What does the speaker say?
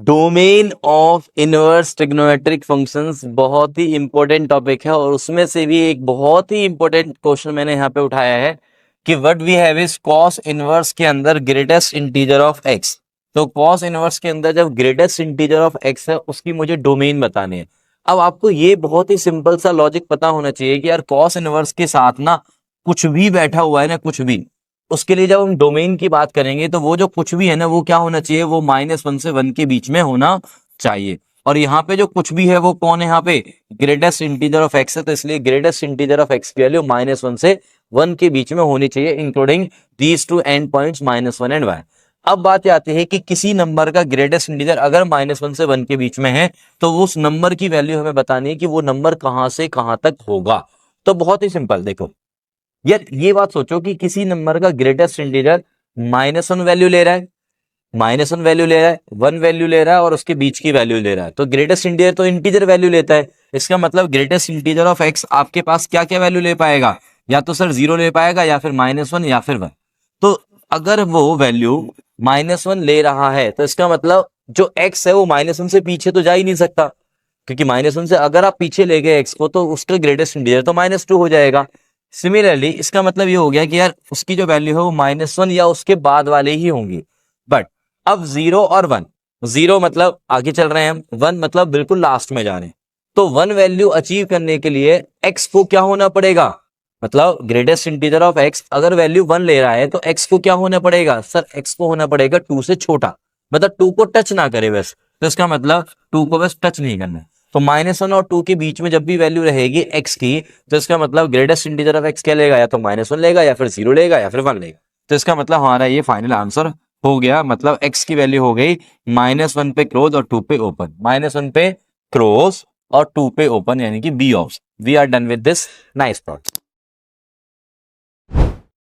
Domain of inverse trigonometric functions बहुत ही important topic है और उसमें से भी एक बहुत ही इंपॉर्टेंट क्वेश्चन मैंने यहाँ पे उठाया है कि what we have is cos inverse के अंदर ग्रेटेस्ट इंटीजर ऑफ एक्स। तो कॉस इनवर्स के अंदर जब ग्रेटेस्ट इंटीजर ऑफ एक्स है उसकी मुझे डोमेन बतानी है। अब आपको ये बहुत ही सिंपल सा लॉजिक पता होना चाहिए कि यार कॉस इनवर्स के साथ ना कुछ भी बैठा हुआ है ना, कुछ भी, उसके लिए जब हम डोमेन की बात करेंगे तो वो जो कुछ भी है ना वो क्या होना चाहिए, वो -1 से 1 के बीच में होना चाहिए। और यहाँ पे जो कुछ भी है वो कौन है, यहाँ पे ग्रेटेस्ट इंटीजर ऑफ एक्स है, तो इसलिए ग्रेटेस्ट इंटीजर ऑफ एक्स की वैल्यू -1 से 1 के बीच में होनी चाहिए, including these two and points -1 and 1। अब बात आती है कि किसी नंबर का ग्रेटेस्ट इंटीजर अगर -1 से 1 के बीच में है तो उस नंबर की वैल्यू हमें बतानी है कि वो नंबर कहां से कहां तक होगा। तो बहुत ही सिंपल, देखो यार ये बात सोचो कि किसी नंबर का ग्रेटेस्ट इंटीजर -1 वैल्यू ले रहा है, -1 वैल्यू ले रहा है, 1 वैल्यू ले रहा है और उसके बीच की वैल्यू ले रहा है। तो ग्रेटेस्ट इंटीजर तो इंटीजर वैल्यू लेता है, इसका मतलब ग्रेटेस्ट इंटीजर ऑफ एक्स आपके पास क्या क्या वैल्यू ले पाएगा, या तो सर 0 ले पाएगा या फिर -1 या फिर 1। तो अगर वो वैल्यू -1 ले रहा है तो इसका मतलब जो x है वो -1 से पीछे तो जा ही नहीं सकता, क्योंकि -1 से अगर आप पीछे ले गए x को तो उसका ग्रेटेस्ट इंटीजर तो -2 हो जाएगा। सिमिलरली इसका मतलब ये हो गया कि यार उसकी जो वैल्यू है वो -1 या उसके बाद वाले ही होंगी। बट अब 0 और 1, 0 मतलब आगे चल रहे हैं हम, 1 मतलब बिल्कुल लास्ट में जा रहे हैं। तो 1 वैल्यू अचीव करने के लिए x को क्या होना पड़ेगा, मतलब ग्रेटेस्ट इंटीजर ऑफ x अगर वैल्यू 1 ले रहा है तो x को क्या होना पड़ेगा, सर x को होना पड़ेगा 2 से छोटा, मतलब 2 को टच ना करे बस। तो इसका मतलब 2 को बस टच नहीं करना है। तो -1 और 2 के बीच में जब भी वैल्यू रहेगी x की तो इसका मतलब ग्रेटेस्ट इंटीजर ऑफ x क्या लेगा, या तो -1 लेगा या फिर 0 लेगा या फिर 1 लेगा। तो इसका मतलब हमारा ये फाइनल आंसर हो गया, मतलब x की वैल्यू हो गई -1 पे क्लोज और 2 पे ओपन, -1 पे क्लोज और 2 पे ओपन, यानी कि B option. We are done with this nice problem.